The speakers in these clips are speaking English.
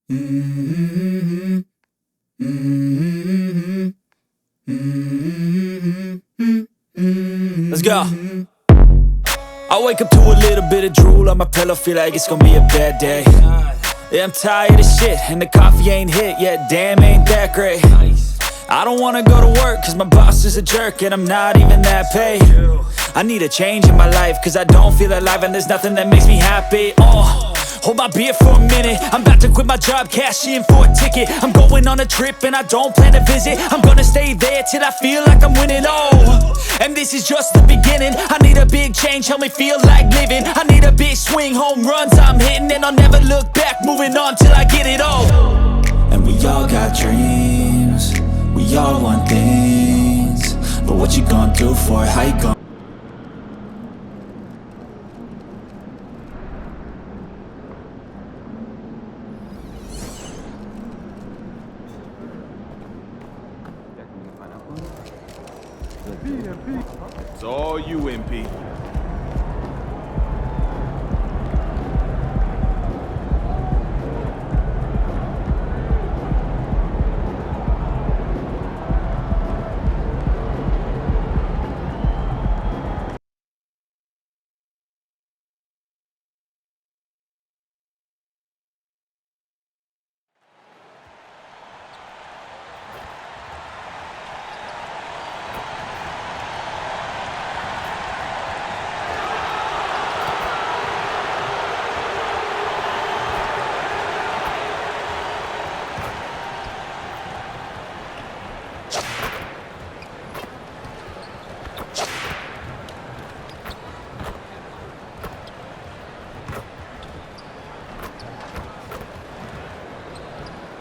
Mm-hmm. Mm-hmm. Mm-hmm. Let's go. I wake up to a little bit of drool on my pillow, feel like it's gonna be a bad day. Yeah, I'm tired of shit, and the coffee ain't hit yet, damn, ain't that great. I don't wanna go to work, cause my boss is a jerk, and I'm not even that paid. I need a change in my life, cause I don't feel alive, and there's nothing that makes me happy. Hold my beer for a minute, I'm about to quit my job, cash in for a ticket. I'm going on a trip and I don't plan to visit. I'm gonna stay there till I feel like I'm winning, and this is just the beginning. I need a big change, help me feel like living. I need a big swing, home runs I'm hitting, and I'll never look back, moving on till I get it all. And we all got dreams, we all want things, but what you gonna do for it, how you gonna? It's all you, MP.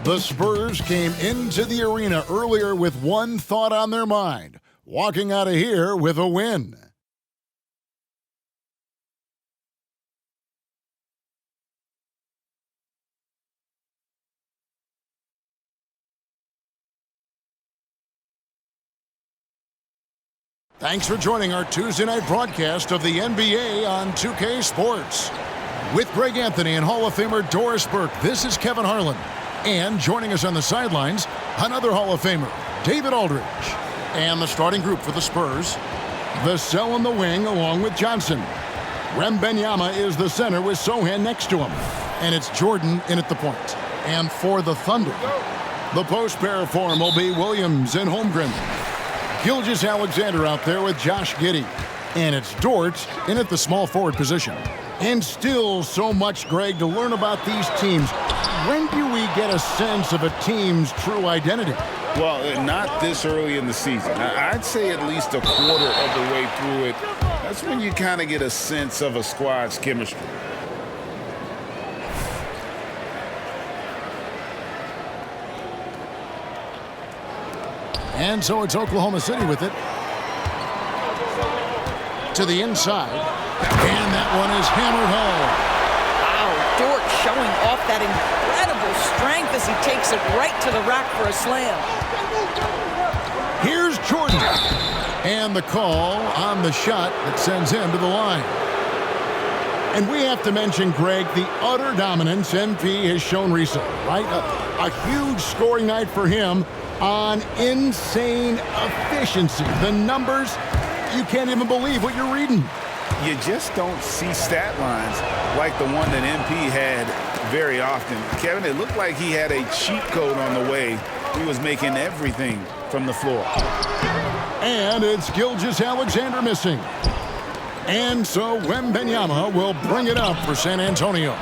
The Spurs came into the arena earlier with one thought on their mind, walking out of here with a win. Thanks for joining our Tuesday night broadcast of the NBA on 2K Sports. With Greg Anthony and Hall of Famer Doris Burke, this is Kevin Harlan. And joining us on the sidelines, another Hall of Famer, David Aldridge. And the starting group for the Spurs, Vassell in the wing along with Johnson. Wembanyama is the center with Sohan next to him. And it's Jordan in at the point. And for the Thunder, the post pair form will be Williams and Holmgren. Gilgeous-Alexander out there with Josh Giddey. And it's Dort in at the small forward position. And still so much, Greg, to learn about these teams. When do we get a sense of a team's true identity? Well, not this early in the season. I'd say at least a quarter of the way through it. That's when you kind of get a sense of a squad's chemistry. And so it's Oklahoma City with it. To the inside. And that one is hammered home. Wow, Dort showing off that incredible strength as he takes it right to the rack for a slam. Here's Jordan. And the call on the shot that sends him to the line. And we have to mention, Greg, the utter dominance MP has shown recently, right? A huge scoring night for him on insane efficiency. The numbers, you can't even believe what you're reading. You just don't see stat lines like the one that MP had very often. Kevin, it looked like he had a cheat code on the way. He was making everything from the floor. And it's Gilgeous-Alexander missing. And so Wembanyama will bring it up for San Antonio.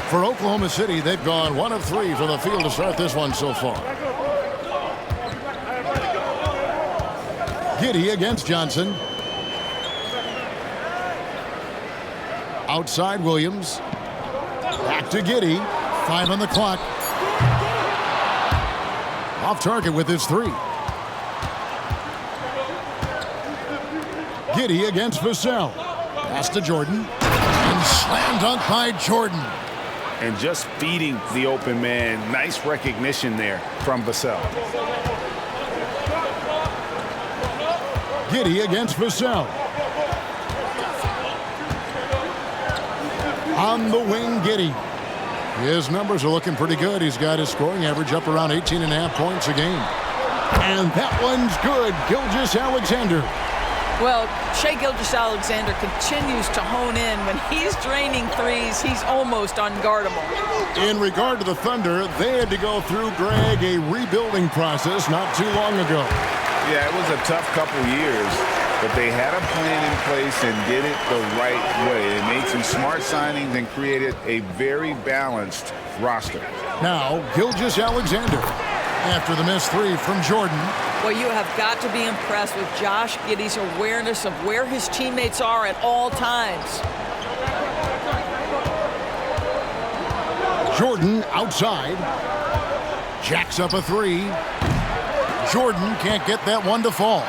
For Oklahoma City, they've gone 1 of 3 from the field to start this one so far. Giddey against Johnson. Outside Williams. Back to Giddey. 5 on the clock. Off target with his 3. Giddey against Vassell. Pass to Jordan. And slam dunk by Jordan. And just feeding the open man. Nice recognition there from Vassell. Giddey against Vassell. On the wing, Giddey. His numbers are looking pretty good. He's got his scoring average up around 18.5 points a game. And that one's good. Gilgeous-Alexander. Well, Shai Gilgeous-Alexander continues to hone in. When he's draining threes, he's almost unguardable. In regard to the Thunder, they had to go through, Greg, a rebuilding process not too long ago. Yeah, it was a tough couple years, but they had a plan in place and did it the right way. They made some smart signings and created a very balanced roster. Now, Gilgeous-Alexander after the missed three from Jordan. Well, you have got to be impressed with Josh Giddey's awareness of where his teammates are at all times. Jordan outside. Jacks up a three. Jordan can't get that one to fall.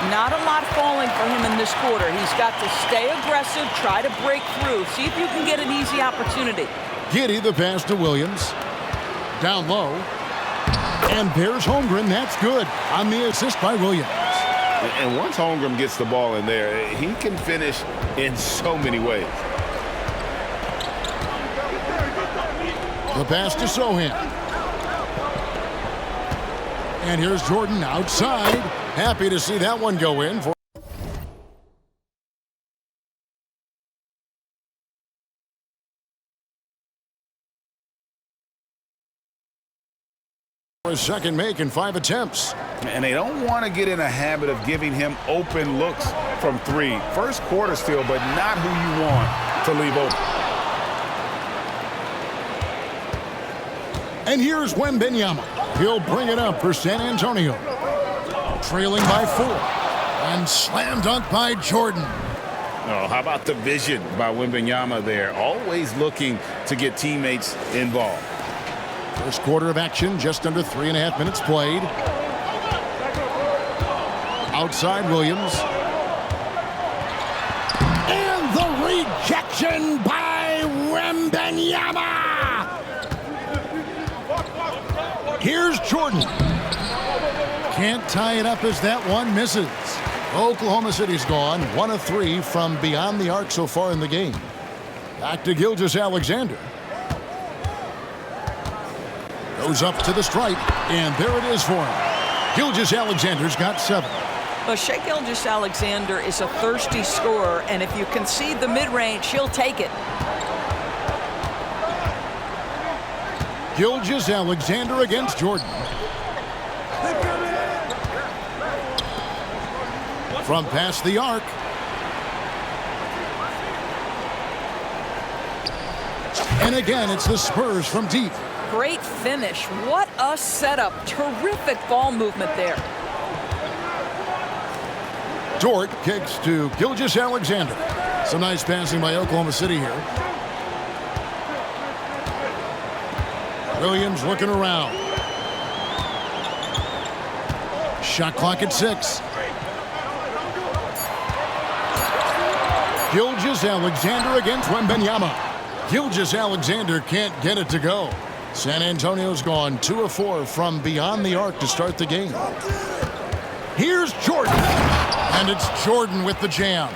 Not a lot falling for him in this quarter. He's got to stay aggressive, try to break through, see if you can get an easy opportunity. Giddey the pass to Williams. Down low. And there's Holmgren. That's good on the assist by Williams. And once Holmgren gets the ball in there, he can finish in so many ways. The pass to Sohan. And here's Jordan outside. Happy to see that one go in for his second make in 5 attempts. And they don't want to get in a habit of giving him open looks from three. First quarter still, but not who you want to leave open. And here's Wembanyama. He'll bring it up for San Antonio. Trailing by 4. And slam dunk by Jordan. Oh, how about the vision by Wembanyama there? Always looking to get teammates involved. First quarter of action, just under 3.5 minutes played. Outside Williams. And the rejection by Wembanyama. Here's Jordan. Can't tie it up as that one misses. Oklahoma City's gone 1 of 3 from beyond the arc so far in the game. Back to Gilgeous-Alexander. Goes up to the stripe, and there it is for him. Gilgeous-Alexander's got 7. Well, Shai Gilgeous-Alexander is a thirsty scorer, and if you concede the mid-range, he'll take it. Gilgeous-Alexander against Jordan. From past the arc. And again, it's the Spurs from deep. Great finish. What a setup. Terrific ball movement there. Dort kicks to Gilgeous-Alexander. Some nice passing by Oklahoma City here. Williams looking around. Shot clock at 6. Gilgeous-Alexander against Wembanyama. Gilgeous-Alexander can't get it to go. San Antonio's gone 2 of 4 from beyond the arc to start the game. Here's Jordan. And it's Jordan with the jam.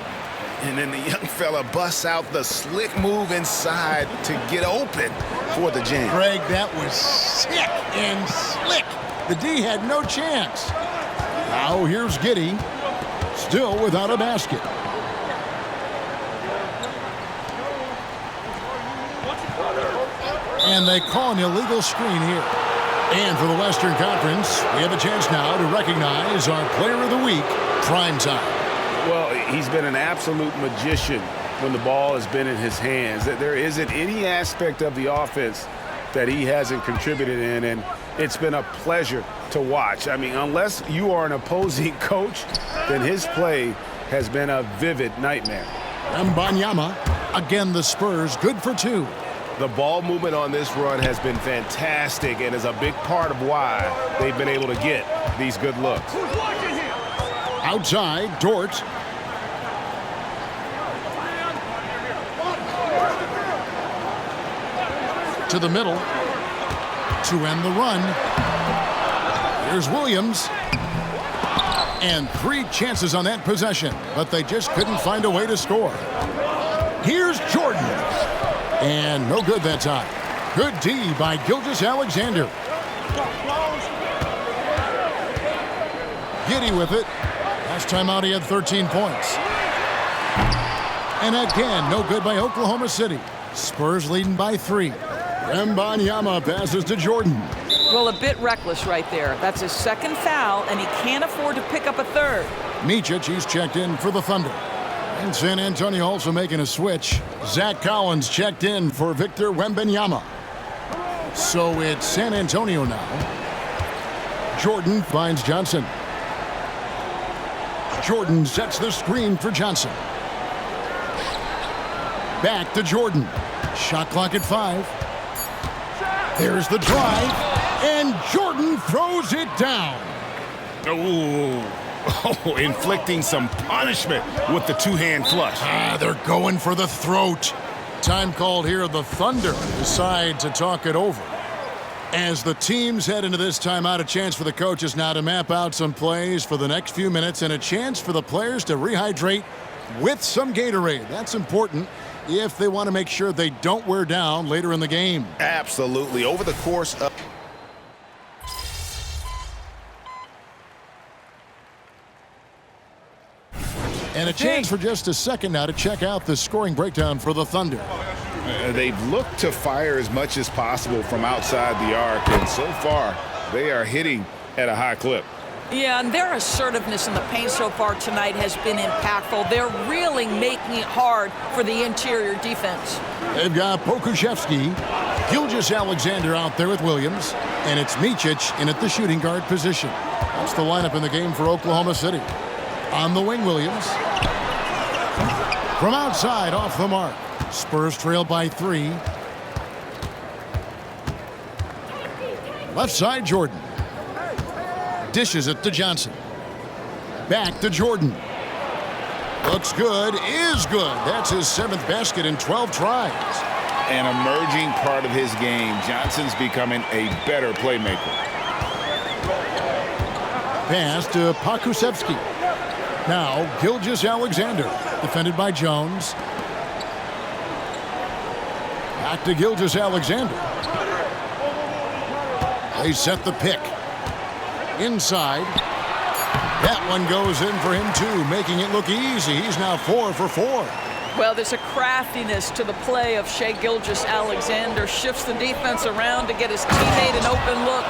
And then the young fella busts out the slick move inside to get open for the jam. Greg, that was sick and slick. The D had no chance. Now here's Giddey, still without a basket. And they call an illegal screen here. And for the Western Conference, we have a chance now to recognize our Player of the Week, Primetime. Well, he's been an absolute magician when the ball has been in his hands. There isn't any aspect of the offense that he hasn't contributed in, and it's been a pleasure to watch. I mean, unless you are an opposing coach, then his play has been a vivid nightmare. Wembanyama, again the Spurs, good for 2. The ball movement on this run has been fantastic and is a big part of why they've been able to get these good looks. Outside, Dort. To the middle. To end the run. Here's Williams. And 3 chances on that possession, but they just couldn't find a way to score. Here's Jordan. And no good that time. Good D by Gilgeous-Alexander. Giddy with it. Last time out he had 13 points. And again, no good by Oklahoma City. Spurs leading by 3. Wembanyama passes to Jordan. Well, a bit reckless right there. That's his second foul, and he can't afford to pick up a third. Micic, he's checked in for the Thunder. And San Antonio also making a switch. Zach Collins checked in for Victor Wembanyama. So it's San Antonio now. Jordan finds Johnson. Jordan sets the screen for Johnson. Back to Jordan. Shot clock at 5. There's the drive, and Jordan throws it down. Oh, inflicting some punishment with the two-hand flush. They're going for the throat. Time called here. The Thunder decide to talk it over. As the teams head into this timeout, a chance for the coaches now to map out some plays for the next few minutes and a chance for the players to rehydrate with some Gatorade. That's important if they want to make sure they don't wear down later in the game. Absolutely. Over the course of... And a chance for just a second now to check out the scoring breakdown for the Thunder. They've looked to fire as much as possible from outside the arc, and so far they are hitting at a high clip. Yeah, and their assertiveness in the paint so far tonight has been impactful. They're really making it hard for the interior defense. They've got Pokusevski, Gilgeous-Alexander out there with Williams, and it's Micic in at the shooting guard position. That's the lineup in the game for Oklahoma City. On the wing, Williams. From outside, off the mark. Spurs trail by 3. Left side, Jordan. Dishes it to Johnson. Back to Jordan. Looks good, is good. That's his 7th basket in 12 tries. An emerging part of his game. Johnson's becoming a better playmaker. Pass to Pokusevski. Now, Gilgeous-Alexander, defended by Jones. Back to Gilgeous-Alexander. They set the pick. Inside. That one goes in for him, too, making it look easy. He's now 4 for 4. Well, there's a craftiness to the play of Shai Gilgeous-Alexander. Shifts the defense around to get his teammate an open look.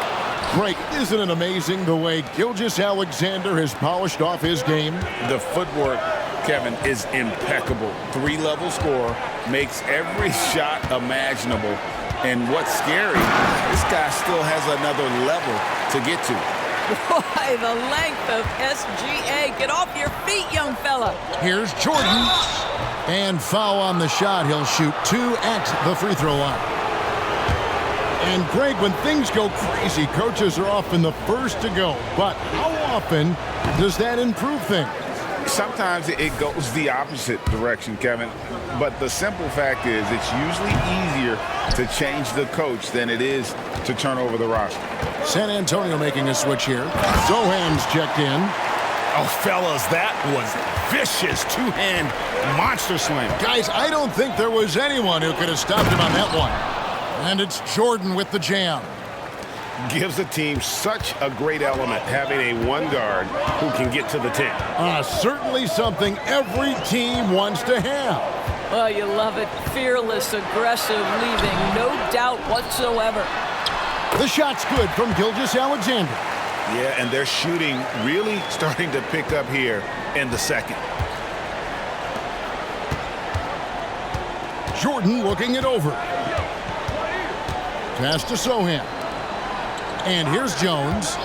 Great. Isn't it amazing the way Gilgeous-Alexander has polished off his game? The footwork, Kevin, is impeccable. 3-level scorer, makes every shot imaginable. And what's scary, this guy still has another level to get to. Boy, the length of SGA. Get off your feet, young fella. Here's Jordan. And foul on the shot. He'll shoot 2 at the free throw line. And Greg, when things go crazy, coaches are often the first to go. But how often does that improve things? Sometimes it goes the opposite direction, Kevin. But the simple fact is it's usually easier to change the coach than it is to turn over the roster. San Antonio making a switch here. Zohan's checked in. Oh, fellas, that was vicious two-hand monster slam. Guys, I don't think there was anyone who could have stopped him on that one. And it's Jordan with the jam. Gives the team such a great element having a one guard who can get to the 10. Certainly something every team wants to have. Oh, you love it. Fearless, aggressive, leaving no doubt whatsoever. The shot's good from Gilgeous-Alexander. Yeah, and their shooting really starting to pick up here in the second. Jordan looking it over. Pass to Sohan. And here's Jones.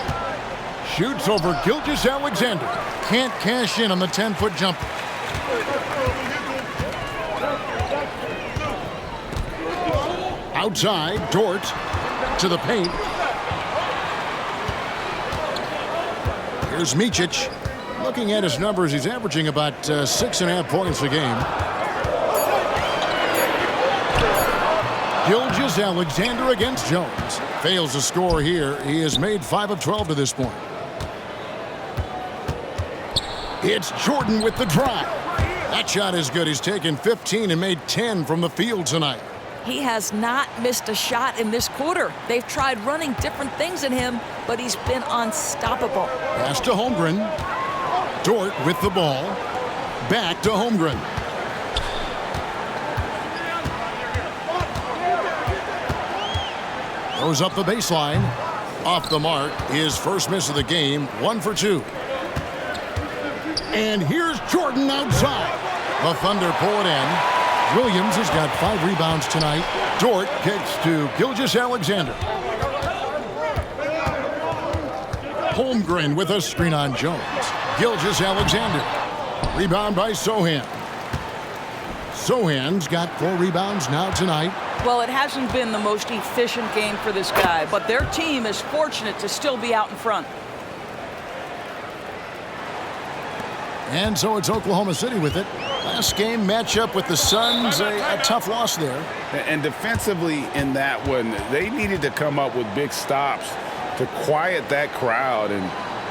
Shoots over Gilgeous-Alexander. Can't cash in on the 10-foot jumper. Outside, Dort to the paint. Here's Micic. Looking at his numbers, he's averaging about 6.5 points a game. Gilgeous-Alexander against Jones. Fails to score here. He has made 5 of 12 to this point. It's Jordan with the drive. That shot is good. He's taken 15 and made 10 from the field tonight. He has not missed a shot in this quarter. They've tried running different things at him, but he's been unstoppable. Pass to Holmgren. Dort with the ball. Back to Holmgren. Goes up the baseline. Off the mark. His first miss of the game. 1 for 2. And here's Jordan outside. The Thunder pull it in. Williams has got 5 rebounds tonight. Dort kicks to Gilgeous-Alexander. Holmgren with a screen on Jones. Gilgeous-Alexander. Rebound by Sohan. Sohan's got 4 rebounds now tonight. Well, it hasn't been the most efficient game for this guy, but their team is fortunate to still be out in front. And so it's Oklahoma City with it. Last game matchup with the Suns, a tough loss there. And defensively in that one, they needed to come up with big stops to quiet that crowd, and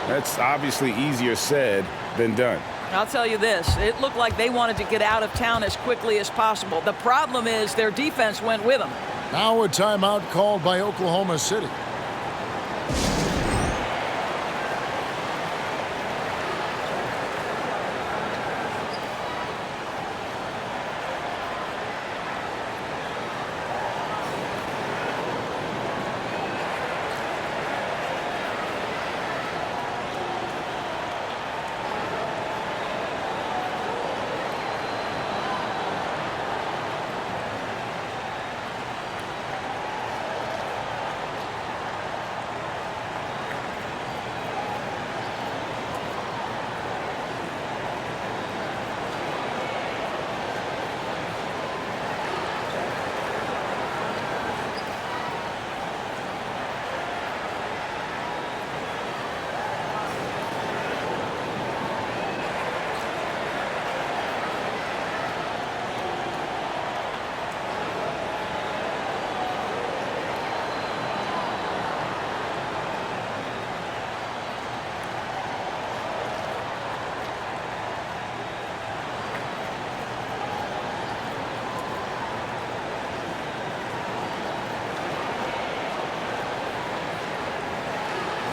that's obviously easier said than done. I'll tell you this, it looked like they wanted to get out of town as quickly as possible. The problem is their defense went with them. Now a timeout called by Oklahoma City.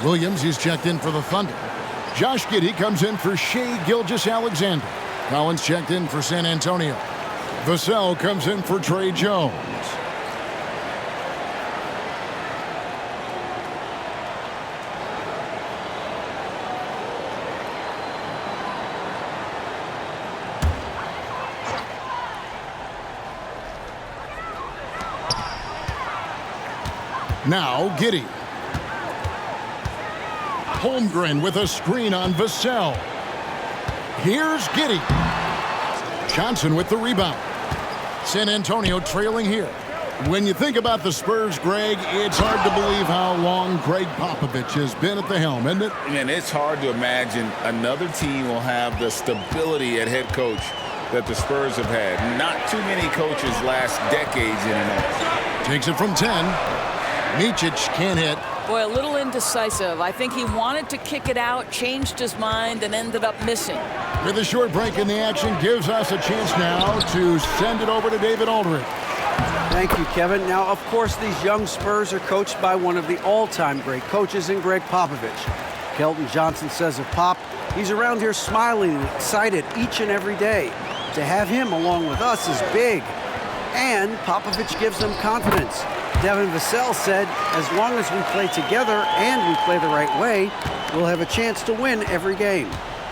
Williams, he's checked in for the Thunder. Josh Giddey comes in for Shai Gilgeous-Alexander. Collins checked in for San Antonio. Vassell comes in for Trey Jones. Now Giddey. Holmgren with a screen on Vassell. Here's Giddey. Johnson with the rebound. San Antonio trailing here. When you think about the Spurs, Greg, it's hard to believe how long Greg Popovich has been at the helm, isn't it? And it's hard to imagine another team will have the stability at head coach that the Spurs have had. Not too many coaches last decades in and out. Takes it from 10. Micic can't hit. Boy, a little indecisive. I think he wanted to kick it out, changed his mind, and ended up missing. With a short break in the action, gives us a chance now to send it over to David Aldridge. Thank you, Kevin. Now, of course, these young Spurs are coached by one of the all-time great coaches in Greg Popovich. Kelton Johnson says of Pop, he's around here smiling and excited each and every day. To have him along with us is big. And Popovich gives them confidence. Devin Vassell said, as long as we play together and we play the right way, we'll have a chance to win every game.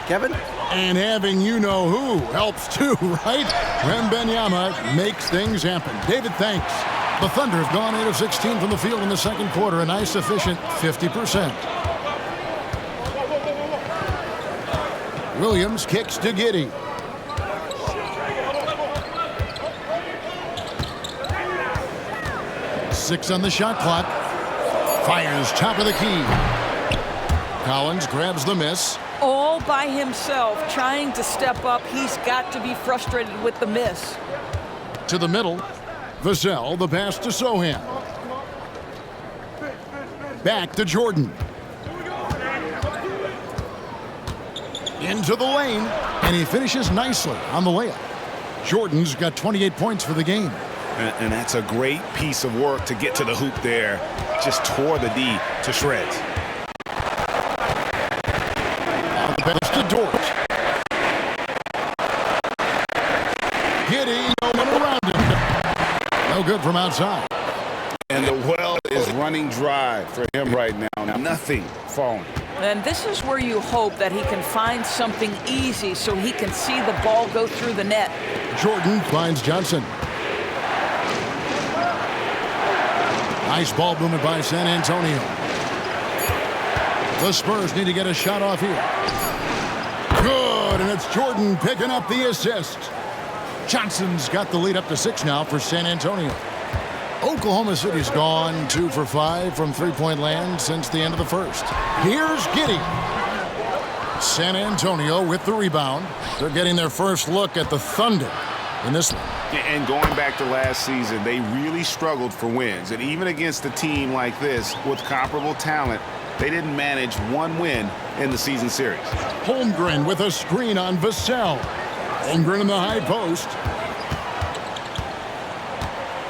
Kevin? And having you-know-who helps too, right? Wembanyama makes things happen. David, thanks. The Thunder have gone 8 of 16 from the field in the second quarter, a nice efficient 50%. Williams kicks to Giddey. Six on the shot clock. Fires top of the key. Collins grabs the miss. All by himself, trying to step up. He's got to be frustrated with the miss. To the middle. Vassell, the pass to Sohan. Back to Jordan. Into the lane. And he finishes nicely on the layup. Jordan's got 28 points for the game. And that's a great piece of work to get to the hoop there. Just tore the D to shreds. Pass to Dort. Giddy, no one around him. No good from outside. And the well is running dry for him right now. Nothing falling. And this is where you hope that he can find something easy so he can see the ball go through the net. Jordan finds Johnson. Nice ball movement by San Antonio. The Spurs need to get a shot off here. Good, and it's Jordan picking up the assist. Johnson's got the lead up to 6 now for San Antonio. Oklahoma City's gone 2 for 5 from three-point land since the end of the first. Here's Giddey. San Antonio with the rebound. They're getting their first look at the Thunder in this one. And going back to last season, they really struggled for wins. And even against a team like this with comparable talent, they didn't manage one win in the season series. Holmgren with a screen on Vassell. Holmgren in the high post.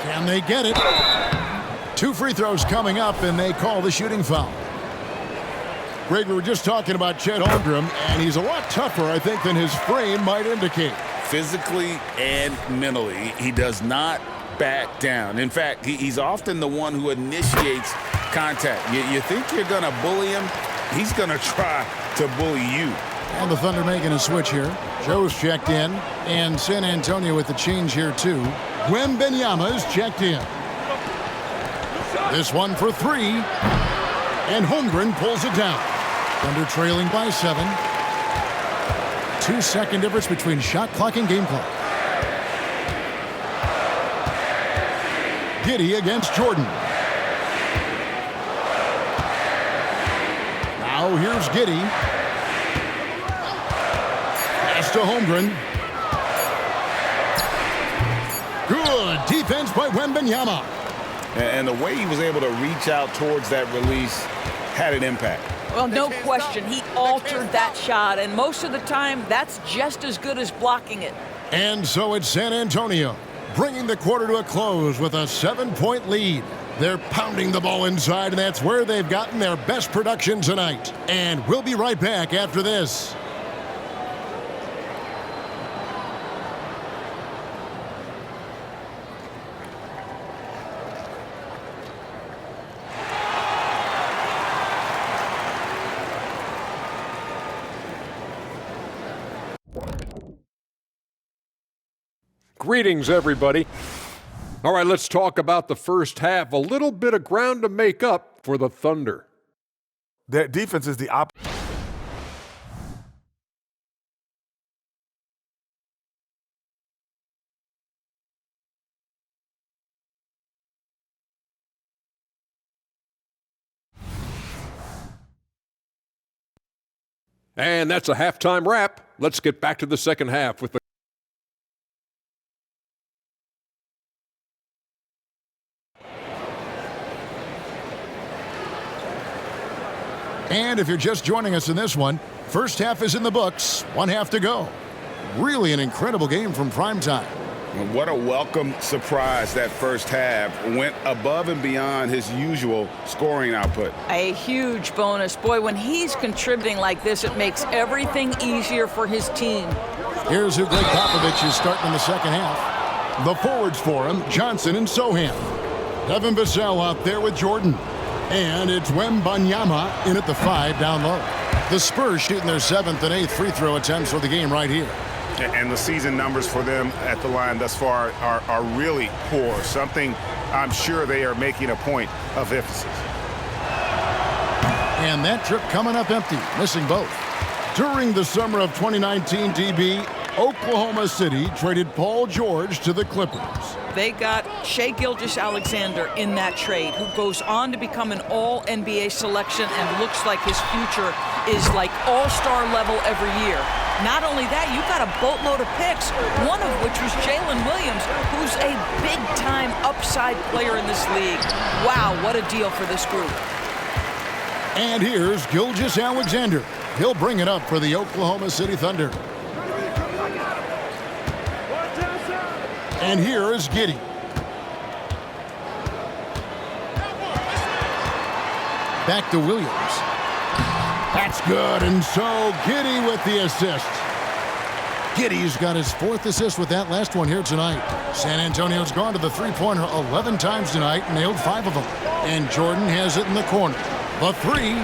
Can they get it? 2 free throws coming up, and they call the shooting foul. Greg, we were just talking about Chet Holmgren, and he's a lot tougher, I think, than his frame might indicate. Physically and mentally, he does not back down. In fact, he's often the one who initiates contact. You think you're going to bully him? He's going to try to bully you. And the Thunder making a switch here. Joe's checked in, and San Antonio with the change here, too. Wembanyama's checked in. This one for 3, and Holmgren pulls it down. Thunder trailing by 7. 2-second difference between shot clock and game clock. Giddey against Jordan. Now here's Giddey. Pass to Holmgren. Good defense by Wembanyama. And the way he was able to reach out towards that release had an impact. Well, no question. He altered that shot, and most of the time, that's just as good as blocking it. And so it's San Antonio, bringing the quarter to a close with a 7-point lead. They're pounding the ball inside, and that's where they've gotten their best production tonight. And we'll be right back after this. Greetings, everybody. All right, let's talk about the first half. A little bit of ground to make up for the Thunder. Their defense is the opposite. And that's a halftime wrap. Let's get back to the second half with the And if you're just joining us in this one, first half is in the books, 1 half to go. Really an incredible game from primetime. What a welcome surprise that first half. Went above and beyond his usual scoring output. A huge bonus. Boy, when he's contributing like this, it makes everything easier for his team. Here's who Greg Popovich is starting in the second half. The forwards for him, Johnson and Sohan. Devin Vassell out there with Jordan. And it's Wembanyama in at the 5 down low. The Spurs shooting their 7th and 8th free throw attempts for the game right here. And the season numbers for them at the line thus far are really poor. Something I'm sure they are making a point of emphasis. And that trip coming up empty, missing both. During the summer of 2019, DB, Oklahoma City traded Paul George to the Clippers. They got Shai Gilgeous-Alexander in that trade, who goes on to become an all-NBA selection and looks like his future is like all-star level every year. Not only that, you got a boatload of picks, one of which was Jalen Williams, who's a big-time upside player in this league. Wow, what a deal for this group. And here's Gilgeous-Alexander. He'll bring it up for the Oklahoma City Thunder. And here is Giddey. Back to Williams. That's good, and so Giddey with the assist. Giddey's got his 4th assist with that last one here tonight. San Antonio's gone to the three-pointer 11 times tonight, nailed 5 of them. And Jordan has it in the corner. The 3.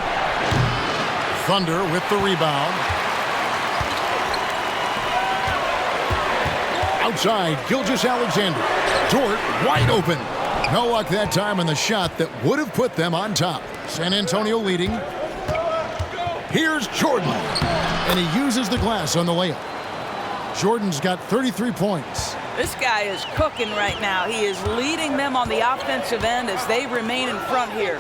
Thunder with the rebound. Outside, Gilgeous-Alexander. Dort wide open. No luck that time on the shot that would have put them on top. San Antonio leading. Here's Jordan. And he uses the glass on the layup. Jordan's got 33 points. This guy is cooking right now. He is leading them on the offensive end as they remain in front here.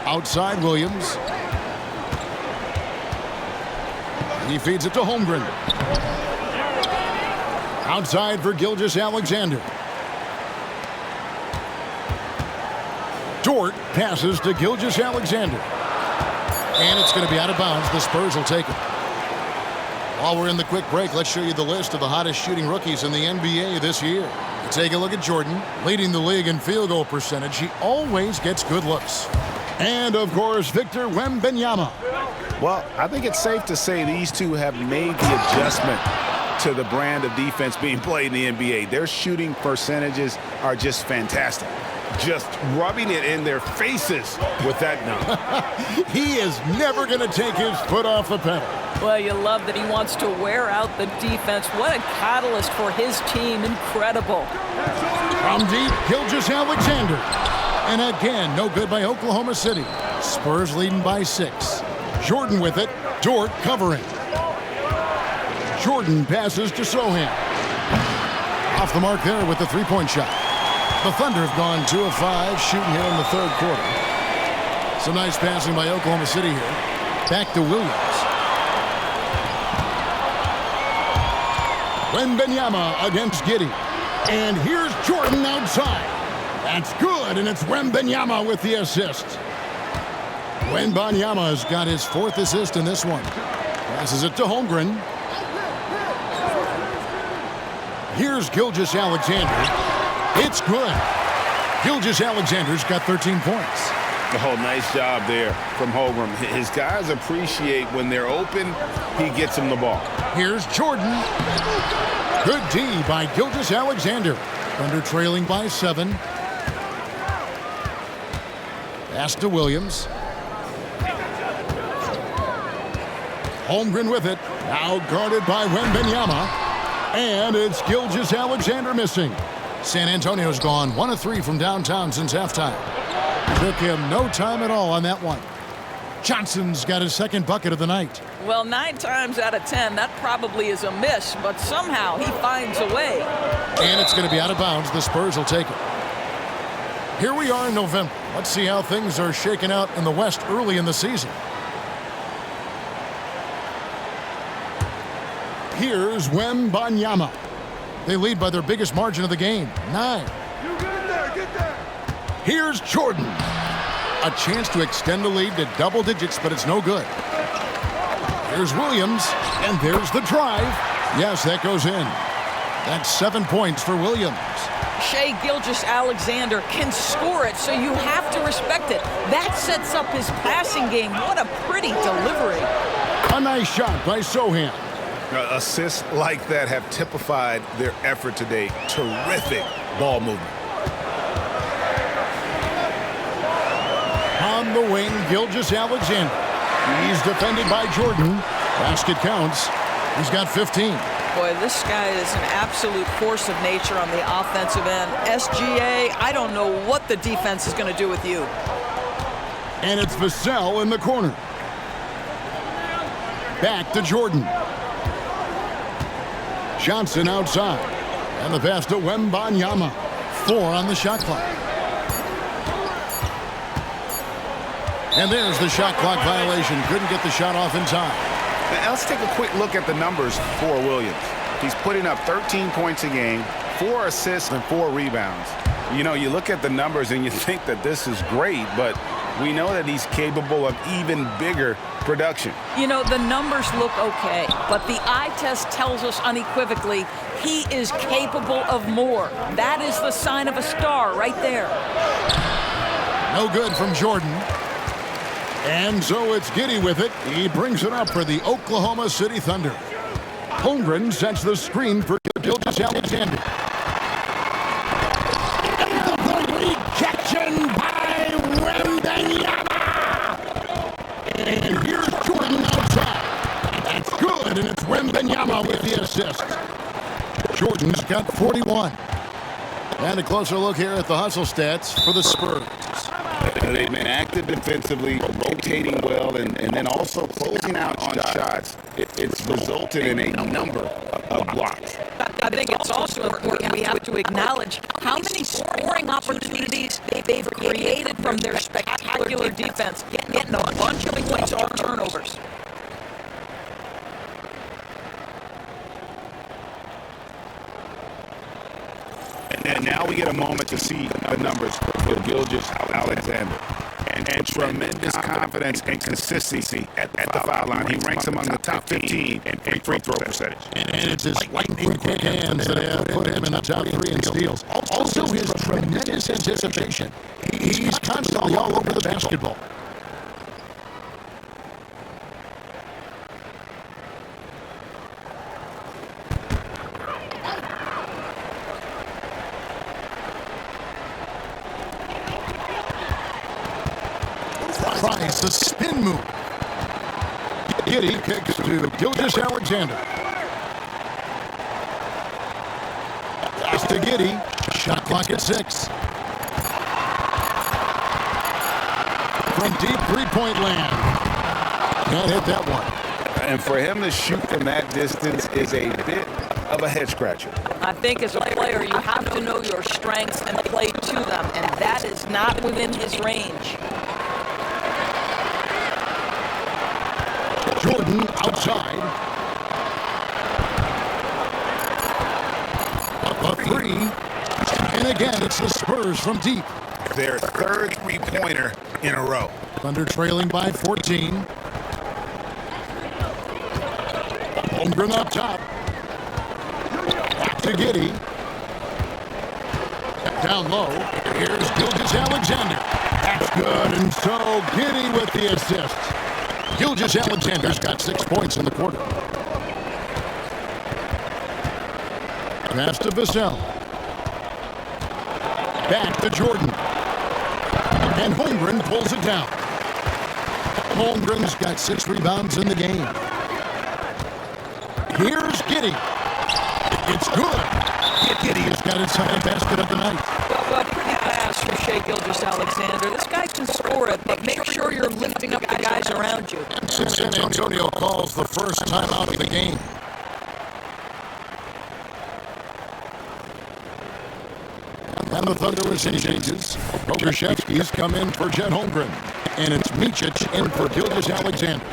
Outside Williams. He feeds it to Holmgren. Outside for Gilgeous-Alexander. Dort passes to Gilgeous-Alexander. And it's going to be out of bounds. The Spurs will take it. While we're in the quick break, let's show you the list of the hottest shooting rookies in the NBA this year. Take a look at Jordan, leading the league in field goal percentage. He always gets good looks. And, of course, Victor Wembanyama. Well, I think it's safe to say these two have made the adjustment to the brand of defense being played in the NBA. Their shooting percentages are just fantastic. Just rubbing it in their faces with that number. He is never going to take his foot off the pedal. Well, you love that he wants to wear out the defense. What a catalyst for his team. Incredible. From deep, Gilgeous-Alexander. And again, no good by Oklahoma City. Spurs leading by 6. Jordan with it. Dort covering. Jordan passes to Sohan. Off the mark there with the three-point shot. The Thunder have gone 2 of 5 shooting here in the 3rd quarter. Some nice passing by Oklahoma City here. Back to Williams. Wembanyama against Giddey. And here's Jordan outside. That's good, and it's Wembanyama with the assist. Wembanyama's got his 4th assist in this one. Passes it to Holmgren. Here's Gilgeous-Alexander. It's good. Gilgeous-Alexander's got 13 points. Oh, nice job there from Holmgren. His guys appreciate when they're open, he gets them the ball. Here's Jordan. Good D by Gilgeous-Alexander. Thunder trailing by 7. Pass to Williams. Holmgren with it. Now guarded by Wembanyama. And it's Gilgeous-Alexander missing. San Antonio's gone 1 of 3 from downtown since halftime. Took him no time at all on that one. Johnson's got his 2nd bucket of the night. Well, 9 times out of 10, that probably is a miss, but somehow he finds a way. And it's going to be out of bounds. The Spurs will take it. Here we are in November. Let's see how things are shaking out in the West early in the season. Here's Wembanyama. They lead by their biggest margin of the game, 9. You get in there, get there. Here's Jordan. A chance to extend the lead to double digits, but it's no good. Here's Williams, and there's the drive. Yes, that goes in. That's 7 points for Williams. Shai Gilgeous-Alexander can score it, so you have to respect it. That sets up his passing game. What a pretty delivery. A nice shot by Sohan. Assists like that have typified their effort today. Terrific ball movement. On the wing, Gilgeous-Alexander. He's defended by Jordan. Basket counts. He's got 15. Boy, this guy is an absolute force of nature on the offensive end. SGA, I don't know what the defense is going to do with you. And it's Vassell in the corner. Back to Jordan. Johnson outside. And the pass to Wembanyama. 4 on the shot clock. And there's the shot clock violation. Couldn't get the shot off in time. Now, let's take a quick look at the numbers for Williams. He's putting up 13 points a game, 4 assists, and 4 rebounds. You know, you look at the numbers and you think that this is great, but we know that he's capable of even bigger production. You know, the numbers look okay, but the eye test tells us unequivocally he is capable of more. That is the sign of a star right there. No good from Jordan. And so it's Giddey with it. He brings it up for the Oklahoma City Thunder. Holmgren sets the screen for Gilgeous-Alexander. The rejection by Wembanyama. And here's Jordan outside. That's good, and it's Wembanyama with the assist. Jordan's got 41. And a closer look here at the hustle stats for the Spurs. They've been active defensively, rotating well, and then also closing out on shots. It's resulted in a number of blocks. I think it's also important we have to acknowledge how many scoring opportunities they've created from their spectacular defense, getting a bunch of points off turnovers. And now we get a moment to see the numbers for Gilgeous-Alexander. And tremendous confidence and consistency at the foul line. He ranks among the top 15 in free throw percentage. And it's his lightning quick hands that have put him in the top 3 in steals. Also his tremendous anticipation. He's constantly all over the basketball. Tries the spin move. Giddey kicks to Gilgeous-Alexander. Pass to Giddey. Shot clock at 6. From deep three-point land. Can't hit that one. And for him to shoot from that distance is a bit of a head-scratcher. I think as a player, you have to know your strengths and play to them, and that is not within his range. Jordan outside. A 3. And again, it's the Spurs from deep. Their third three-pointer in a row. Thunder trailing by 14. Holmgren up top. Back to Giddey. Down low. Here's Gilgeous-Alexander. That's good. And so Giddey with the assist. Gilgeous-Alexander's got 6 points in the quarter. Pass to Vassell. Back to Jordan. And Holmgren pulls it down. Holmgren's got 6 rebounds in the game. Here's Giddey. It's good. Giddey's got his second basket of the night. Well, pretty pass from Shai Gilgeous-Alexander. This guy can score it, but make sure you're lifting up the guys around you. San Antonio calls the first timeout of the game. And the Thunder is in changes. Pokusevski's come in for Chet Holmgren. And it's Micic in for Gilgeous-Alexander.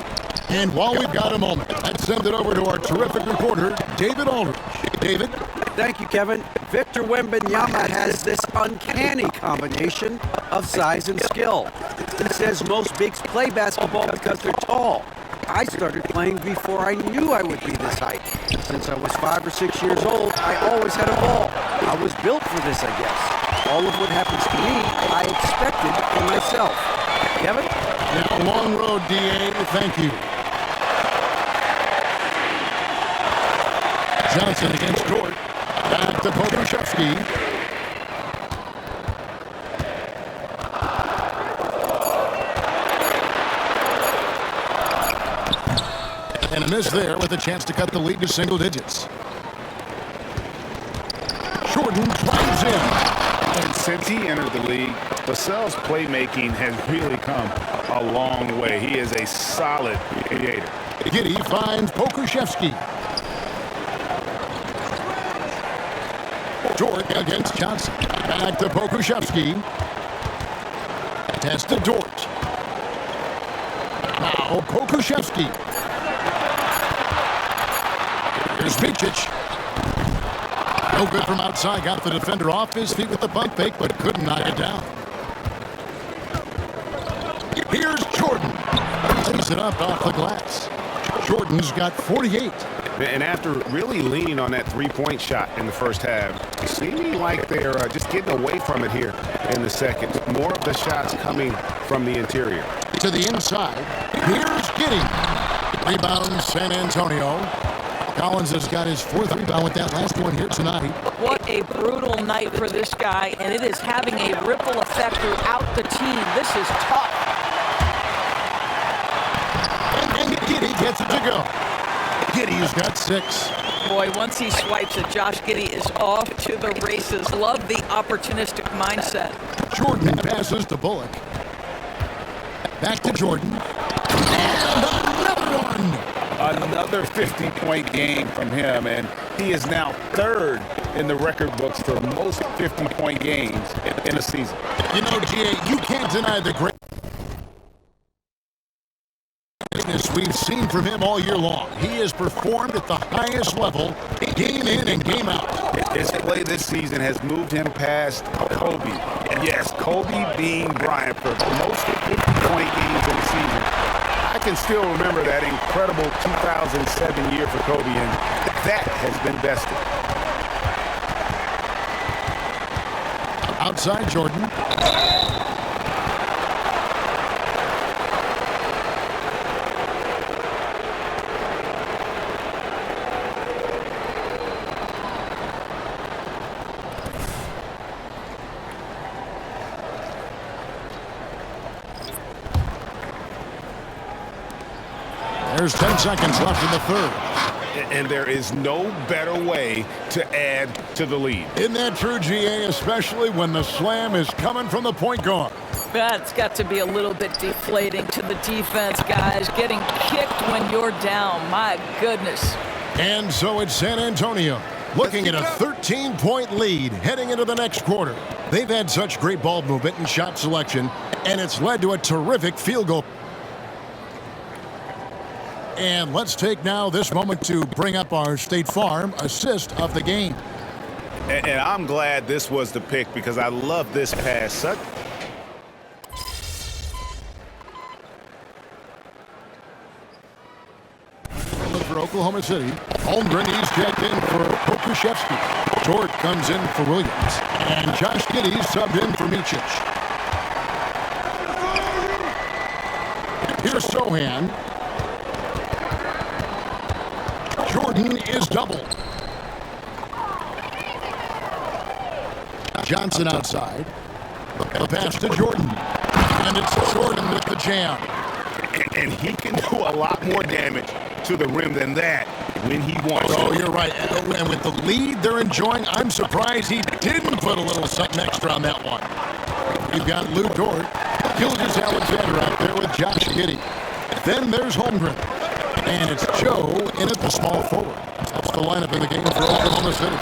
And while we've got a moment, let's send it over to our terrific reporter, David Aldridge. David? Thank you, Kevin. Victor Wembanyama has this uncanny combination of size and skill. He says most bigs play basketball because they're tall. I started playing before I knew I would be this height. Since I was 5 or 6 years old, I always had a ball. I was built for this, I guess. All of what happens to me, I expected for myself. Kevin? It's a long road, D.A. Thank you. Johnson against Dort. Back to Pokusevski. And a miss there with a chance to cut the lead to single digits. Jordan drives in. And since he entered the league, Vassell's playmaking has really come a long way. He is a solid creator. Giddey finds Pokusevski. Dort against Johnson. Back to Pokusevski. Pass to Dort. Now Pokusevski. Here's Micic. No good from outside. Got the defender off his feet with the bump fake, but couldn't knock it down. Here's Jordan. Lays it up off the glass. Jordan's got 48. And after really leaning on that three-point shot in the first half, seeming like they're just getting away from it here in the second. More of the shots coming from the interior. To the inside. Here's Giddey. Rebound San Antonio. Collins has got his fourth rebound with that last one here tonight. What a brutal night for this guy, and it is having a ripple effect throughout the team. This is tough. And Giddey gets it to go. Giddey's got 6. Boy, once he swipes it, Josh Giddey is off to the races. Love the opportunistic mindset. Jordan passes to Bullock. Back to Jordan. And another one. Another 50-point game from him, and he is now third in the record books for most 50-point games in a season. You know, G.A., you can't deny the greatness we've seen from him all year long. He has performed at the highest level, game in and game out. His play this season has moved him past Kobe. And yes, Kobe being Bryant for most 50-point games in the season. I can still remember that incredible 2007 year for Kobe, and that has been bested. Outside Jordan. There's 10 seconds left in the third. And there is no better way to add to the lead. Isn't that true, GA, especially when the slam is coming from the point guard? That's got to be a little bit deflating to the defense, guys. Getting kicked when you're down. My goodness. And so it's San Antonio looking at a 13-point lead heading into the next quarter. They've had such great ball movement and shot selection, and it's led to a terrific field goal. And let's take now this moment to bring up our State Farm assist of the game. And I'm glad this was the pick because I love this pass. For Oklahoma City, Holmgren, he's checked in for Pokushevsky. Tort comes in for Williams. And Josh Giddey subbed in for Micic. Here's Sohan. Jordan is doubled. Johnson outside. The pass to Jordan. And it's Jordan with the jam. And he can do a lot more damage to the rim than that when he wants to. Oh, you're right. And with the lead they're enjoying, I'm surprised he didn't put a little something extra on that one. You've got Lou Dort. Gilgeous Alexander out there with Josh Giddey. Then there's Holmgren. And it's Joe in at the small forward. That's the lineup in the game for Oklahoma City.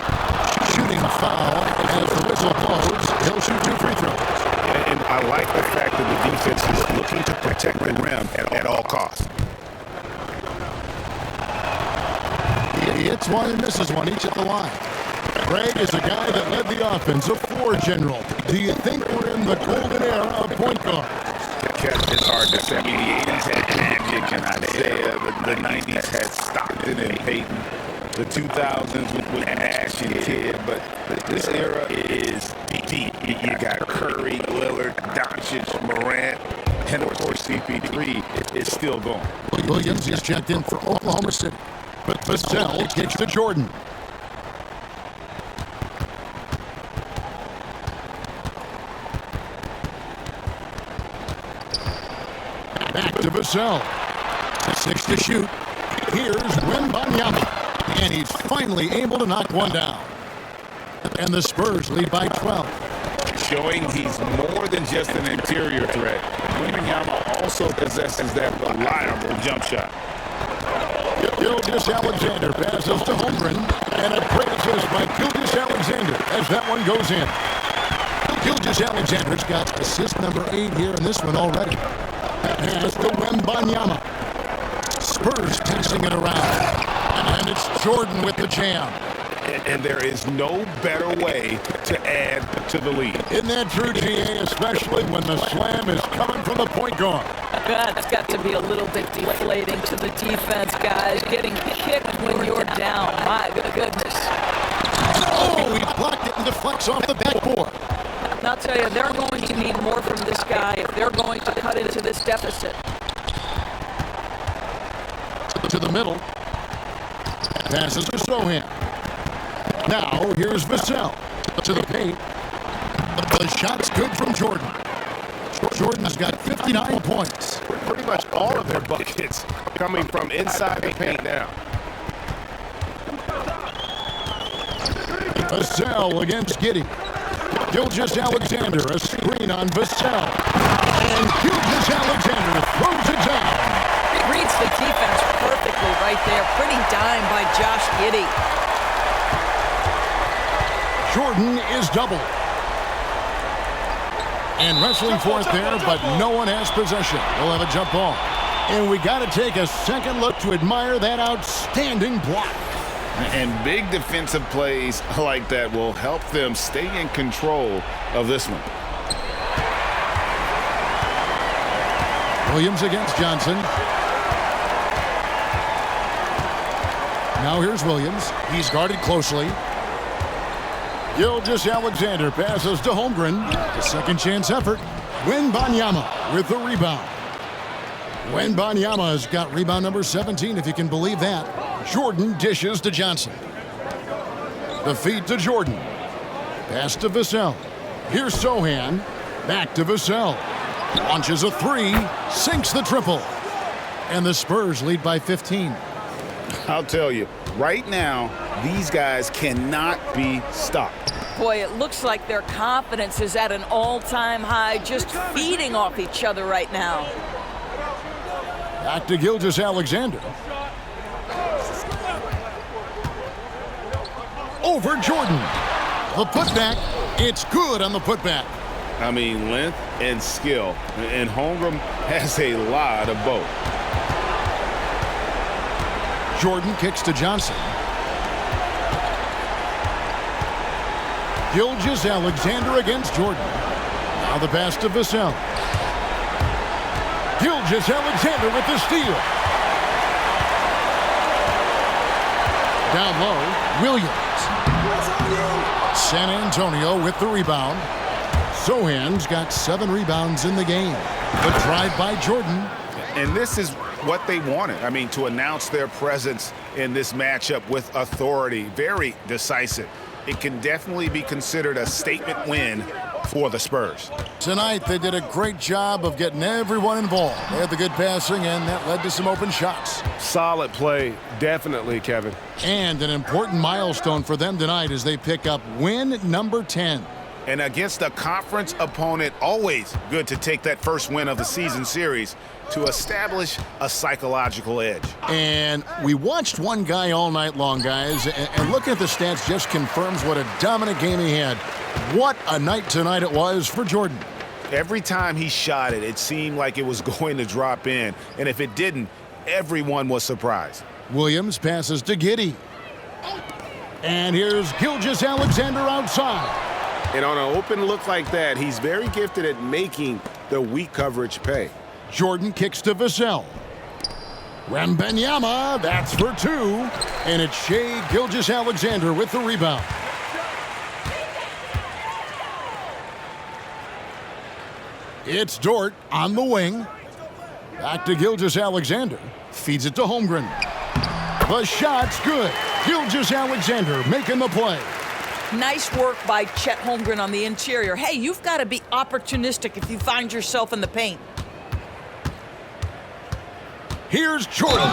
Shooting foul as the whistle blows. He'll shoot 2 free throws. And I like the fact that the defense is looking to protect the rim at all costs. He hits one and misses one each at the line. Craig is a guy that led the offense, a floor general. Do you think we're in the golden era of point guards? It's hard to say. I mean, the 80s had Magic and Isaiah. The 90s had Stockton and Peyton. The 2000s with Nash and Kidd. But this era is deep. You got Curry, Lillard, Doncic, Morant, and of course CP3 is still going. Williams is checked in for Oklahoma City. But Vassell kicks to Jordan. Back to Vassell. 6 to shoot. Here's Wembanyama. And he's finally able to knock one down. And the Spurs lead by 12. Showing he's more than just an interior threat. Wembanyama also possesses that reliable jump shot. Gilgeous Alexander passes to Holmgren. And a great assist by Gilgeous Alexander as that one goes in. Gilgeous Alexander's got assist number 8 here in this one already. Pass to Wembanyama. Spurs passing it around. And it's Jordan with the jam. and there is no better way to add to the lead. Isn't that true, GA, especially when the slam is coming from the point guard? That's got to be a little bit deflating to the defense, guys. Getting kicked when you're down. My goodness. Oh, he blocked it and deflects off the backboard. And I'll tell you, they're going to need more from this guy if they're going to cut into this deficit. To the middle. Passes to Sohan. Now, here's Vassell. To the paint. The shot's good from Jordan. Jordan's got 59 points. Pretty much all of their buckets coming from inside the paint now. Vassell against Giddey. Gilgeous-Alexander, a screen on Vassell. And Gilgeous-Alexander throws it down. Reads the defense perfectly right there. Pretty dime by Josh Giddey. Jordan is doubled. And wrestling for it there, but no one has possession. We'll have a jump ball. And we got to take a second look to admire that outstanding block. And big defensive plays like that will help them stay in control of this one. Williams against Johnson. Now here's Williams. He's guarded closely. Gilgeous-Alexander passes to Holmgren. A second chance effort. Wembanyama with the rebound. Wembanyama has got rebound number 17, if you can believe that. Jordan dishes to Johnson. The feed to Jordan. Pass to Vassell. Here's Sohan. Back to Vassell. Launches a three. Sinks the triple. And the Spurs lead by 15. I'll tell you, right now, these guys cannot be stopped. Boy, it looks like their confidence is at an all-time high, just feeding off each other right now. Back to Gilgeous-Alexander. Over Jordan. The putback. It's good on the putback. I mean, length and skill. And Holmgren has a lot of both. Jordan kicks to Johnson. Gilgeous-Alexander against Jordan. Now the pass to Vassell. Gilgeous-Alexander with the steal. Down low, Williams. San Antonio with the rebound. Sohan's got 7 rebounds in the game. The drive by Jordan. And this is what they wanted. I mean, to announce their presence in this matchup with authority. Very decisive. It can definitely be considered a statement win for the Spurs. Tonight, they did a great job of getting everyone involved. They had the good passing, and that led to some open shots. Solid play, definitely, Kevin. And an important milestone for them tonight as they pick up win number 10. And against a conference opponent, always good to take that first win of the season series to establish a psychological edge. And we watched one guy all night long, guys, and looking at the stats just confirms what a dominant game he had. What a night tonight it was for Jordan. Every time he shot it, it seemed like it was going to drop in. And if it didn't, everyone was surprised. Williams passes to Giddey. And here's Gilgeous-Alexander outside. And on an open look like that, he's very gifted at making the weak coverage pay. Jordan kicks to Vassell. Wembanyama, that's for 2. And it's Shai Gilgeous-Alexander with the rebound. It's Dort on the wing. Back to Gilgeous-Alexander. Feeds it to Holmgren. The shot's good. Gilgeous-Alexander making the play. Nice work by Chet Holmgren on the interior. Hey, you've got to be opportunistic if you find yourself in the paint. Here's Jordan.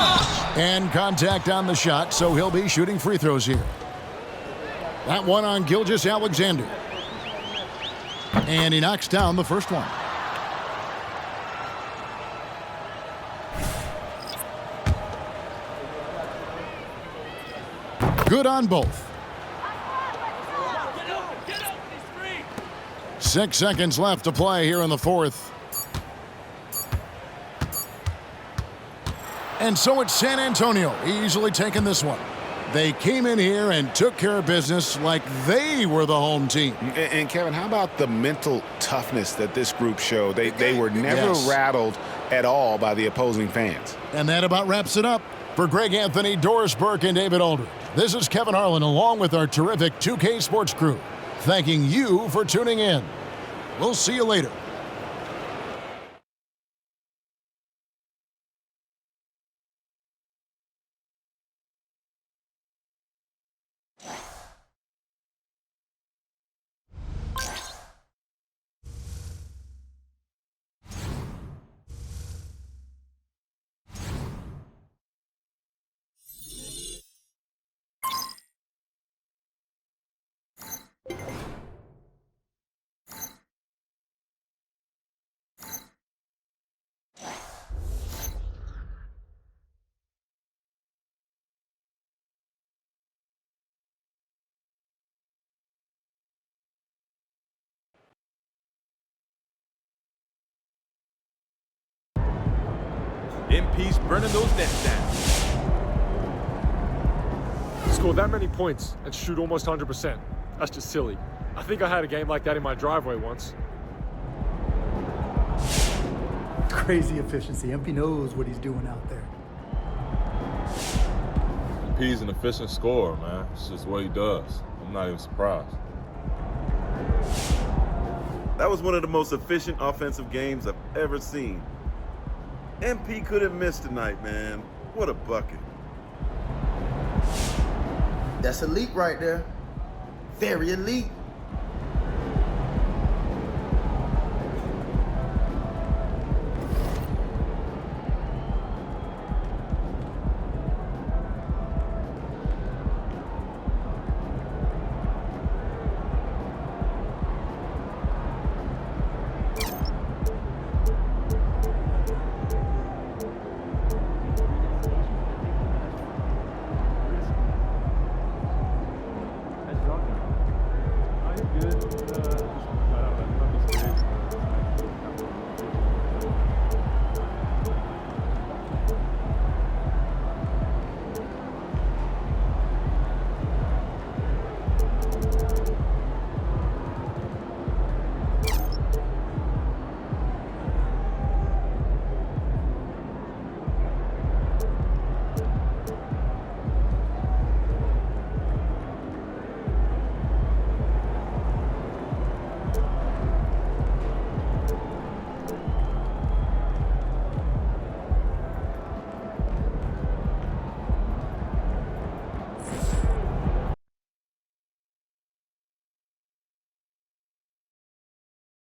And contact on the shot, so he'll be shooting free throws here. That one on Gilgeous-Alexander. And he knocks down the first one. Good on both. 6 seconds left to play here in the fourth. And so it's San Antonio easily taking this one. They came in here and took care of business like they were the home team. And Kevin, how about the mental toughness that this group showed? They were never rattled at all by the opposing fans. And that about wraps it up. For Greg Anthony, Doris Burke, and David Aldridge, this is Kevin Harlan along with our terrific 2K Sports crew, thanking you for tuning in. We'll see you later. MP's burning those nets down. Score that many points and shoot almost 100%. That's just silly. I think I had a game like that in my driveway once. Crazy efficiency. MP knows what he's doing out there. MP's an efficient scorer, man. It's just what he does. I'm not even surprised. That was one of the most efficient offensive games I've ever seen. MP couldn't miss tonight, man. What a bucket. That's elite right there. Very elite.